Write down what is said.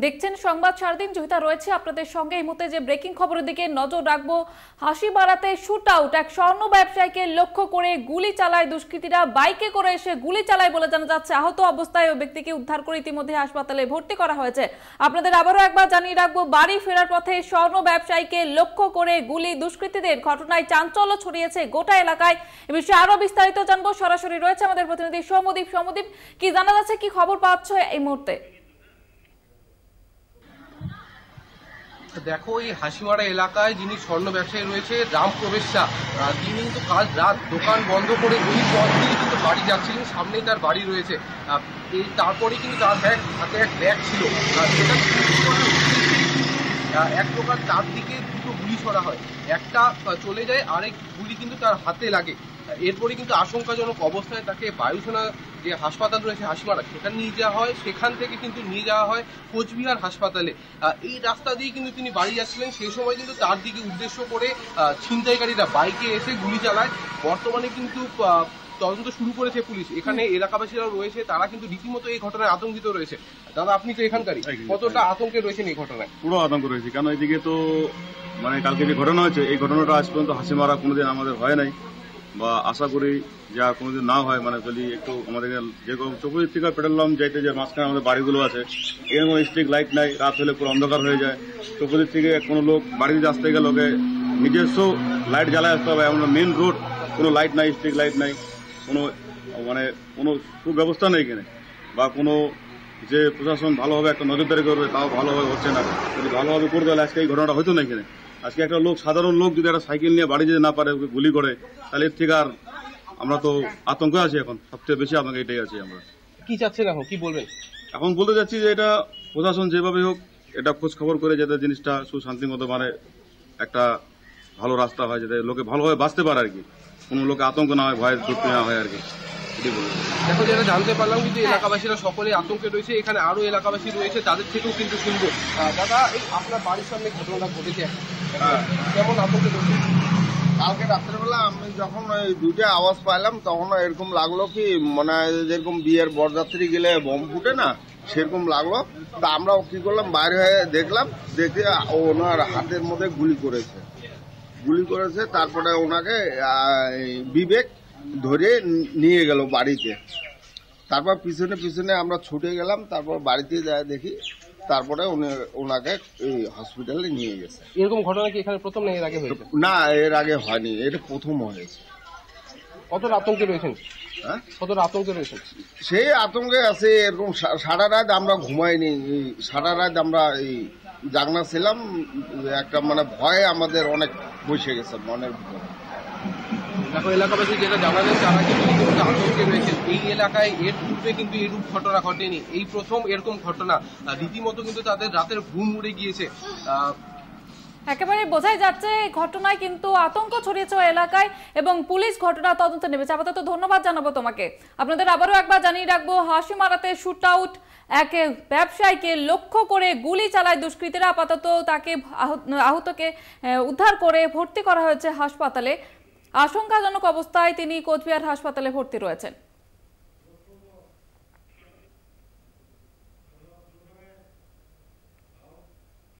দেখছেন সংবাদ সারাদিন, জহিতা রয়েছে আপনাদের সঙ্গে। এই মুহূর্তে যে ব্রেকিং খবরের দিকে নজর রাখবো, হাসিমারাতে শুট আউট, এক স্বর্ণ ব্যবসায়ীকে লক্ষ্য করে গুলি চালায় দুষ্কৃতীরা। বাইকে করে এসে গুলি চালায় বলে জানা যাচ্ছে। আহত অবস্থায় ওই ব্যক্তিকে উদ্ধার করে ইতিমধ্যে হাসপাতালে ভর্তি করা হয়েছে। আপনাদের আবারও একবার জানিয়ে রাখবো, বাড়ি ফেরার পথে স্বর্ণ ব্যবসায়ীকে লক্ষ্য করে গুলি দুষ্কৃতীদের। ঘটনায় চাঞ্চল্য ছড়িয়েছে গোটা এলাকায়। এ বিষয়ে আরো বিস্তারিত জানবো, সরাসরি রয়েছে আমাদের প্রতিনিধি সৌমদীপ। সৌমদীপ, কি জানা যাচ্ছে, কি খবর পাচ্ছ এই মুহূর্তে? দেখো, এই হাসিমারা এলাকায় যিনি স্বর্ণ ব্যবসায়ী রয়েছে রাম প্রবেশ শাহ, তিনি কিন্তু কাল রাত দোকান বন্ধ করে এই পথ দিয়ে কিন্তু বাড়ি যাচ্ছিলেন। সামনেই তার বাড়ি রয়েছে। এই তারপরেই কিন্তু তার হাতে এক ব্যাগ ছিল, এক প্রকার তার দিকে দুটো গুলি ছড়া হয়। একটা চলে যায়, আরেক গুলি কিন্তু তার হাতে লাগে। এরপরে কিন্তু আশঙ্কাজনক অবস্থায় তাকে বায়ুসেনা যে হাসপাতাল রয়েছে হাসিমারা, সেখানে নিয়ে যাওয়া হয়। সেখান থেকে কিন্তু নিয়ে যাওয়া হয় কোচবিহার হাসপাতালে। এই রাস্তা দিয়ে কিন্তু তিনি বাড়ি যাচ্ছিলেন। সেই সময় কিন্তু তার দিকে উদ্দেশ্য করে ছিনতাইকারীরা বাইকে এসে গুলি চালায়। বর্তমানে কিন্তু তদন্ত শুরু করেছে পুলিশ। এখানে এলাকাবাসীরাও রয়েছে, তারা কিন্তু রীতিমতো এই ঘটনায় আতঙ্কিত রয়েছে। দাদা, আপনি তো এখানকারই, কতটা আতঙ্কে রয়েছেন এই ঘটনায়? পুরো আতঙ্ক রয়েছে, কারণ এদিকে তো কালকে যে ঘটনা হয়েছে, এই ঘটনাটা আজ পর্যন্ত হাসিমারা কোনোদিন আমাদের হয় নাই, বা আশা করি যে আর কোনোদিন না হয়। যদি একটু আমাদের যেরকম চকুরির থেকে পেট্রোল যাইতে যে মাঝখানে আমাদের বাড়িগুলো আছে, এরকম স্ট্রিট লাইট নাই, রাত হলে পুরো অন্ধকার হয়ে যায়। চকুরির থেকে কোনো লোক বাড়িতে আসতে গেলে ওকে নিজস্ব লাইট জ্বালায় আসতে হবে। এমন মেন রোড, কোনো লাইট নাই, স্ট্রিট লাইট নাই, কোনো কোনো সুব্যবস্থা নেই এখানে, বা কোনো যে প্রশাসন ভালোভাবে একটা নজরদারি করবে তাও ভালোভাবে হচ্ছে না। যদি ভালোভাবে করতে হলে আজকে এই ঘটনাটা হতো না এখানে। আজকে একটা লোক, সাধারণ লোক যদি একটা সাইকেল নিয়ে বাড়ি যেতে না পারে, ওকে গুলি করে, তাহলে এর থেকে আর আমরা তো আতঙ্কে আছি। এখন সবচেয়ে বেশি আতঙ্কে এটাই আছি আমরা। কি চাচ্ছেন এখন, কি বলবেন? এখন বলতে চাচ্ছি যে এটা প্রশাসন যেভাবে হোক এটা খোঁজ খবর করে যাতে জিনিসটা সুশান্তির মতো একটা ভালো রাস্তা হয়, যাতে লোকে ভালোভাবে বাঁচতে পারে আর কি, কোনো লোকে আতঙ্ক না হয়, ভয়ের সৃষ্টি না হয় আর কি। দেখো, যেটা জানতে পারলাম কিন্তু এলাকাবাসীরা সকলে আতঙ্কে রয়েছে। এখানে আরো এলাকাবাসী রয়েছে, তাদের থেকেও কিন্তু শুনবো। দাদা, এই আপনার বাড়ির সামনে ঘটনাটা ঘটেছে, কেমন আতঙ্কে রয়েছে? কালকে রাত্রেবেলা আমি যখন ওই দুইটা আওয়াজ পাইলাম, তখন এরকম লাগলো কি, যেরকম বিয়ের বরযাত্রী গেলে বোম ফুটে না, সেরকম লাগলো। তা আমরা কি করলাম, বাইরে হয়ে দেখলাম, দেখে ওনার হাতের মধ্যে গুলি করেছে। তারপরে ওনাকে বিবেক ধরে নিয়ে গেল বাড়িতে। তারপর পিছনে আমরা ছুটে গেলাম। তারপর বাড়িতে যায় দেখি, তারপরে ওনাকে হসপিটালে নিয়ে গেছে। এরকম ঘটনা কি এখানে প্রথম না এর আগে হয়েছে? না, এর আগে হয়নি, এটা প্রথম হয়েছে। কতটা আতঙ্কে রয়েছেন? হ্যাঁ, কতটা আতঙ্কে রয়েছেন? সেই আতঙ্কে আছে। এরকম সারা রাত আমরা ঘুমাইনি, সারা রাত আমরা জাগনা ছিলাম। একটা ভয়ে আমাদের অনেক বসে গেছে মনের ভিতরে। দেখো, এলাকাবাসী যেটা জানালেন, তারা কিন্তু আতঙ্কে রয়েছেন। এই এলাকায় এর পূর্বে কিন্তু এরূপ ঘটনা ঘটেনি, এই প্রথম এরকম ঘটনা। রীতিমতো কিন্তু তাদের রাতের ঘুম উড়ে গিয়েছে। একেবারে বোঝাই যাচ্ছে ঘটনায় কিন্তু আতঙ্ক ছড়িয়েছে এলাকায়, এবং পুলিশ ঘটনা তদন্তে নেমেছে। আপাতত ধন্যবাদ জানাবো তোমাকে। আপনাদের আবারও একবার জানিয়ে রাখবো, হাসিমারাতে শুট আউট, এক ব্যবসায়ীকে লক্ষ্য করে গুলি চালায় দুষ্কৃতীরা। আপাতত তাকে, আহতকে উদ্ধার করে ভর্তি করা হয়েছে হাসপাতালে। আশঙ্কাজনক অবস্থায় তিনি কোচবিহার হাসপাতালে ভর্তি রয়েছেন।